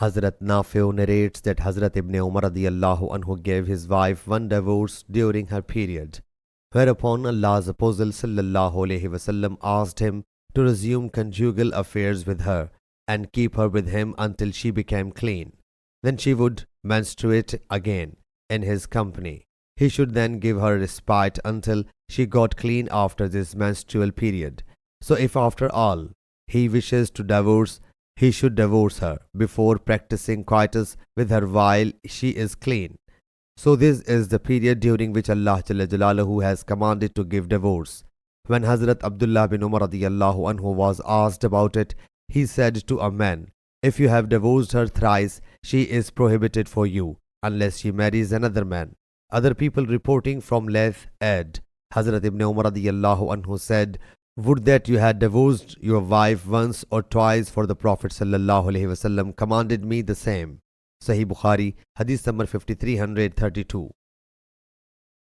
Hazrat Nafi narrates that Hazrat Ibn Umar radiyallahu anhu gave his wife one divorce during her period, whereupon Allah's Apostle sallallahu alaihi wasallam asked him to resume conjugal affairs with her and keep her with him until she became clean. Then she would menstruate again in his company. He should then give her respite until she got clean after this menstrual period. So if after all he wishes to divorce, he should divorce her before practicing coitus with her while she is clean. So this is the period during which Allah Jalla Jalaluhu has commanded to give divorce. When Hazrat Abdullah bin Umar radiyallahu anhu was asked about it, he said to a man, "If you have divorced her thrice, she is prohibited for you, unless she marries another man." Other people reporting from Layth add, Hazrat Ibn Umar radiyallahu anhu said, "Would that you had divorced your wife once or twice, for the Prophet sallallahu alaihi wasallam commanded me the same." Sahih Bukhari, Hadith number 5332.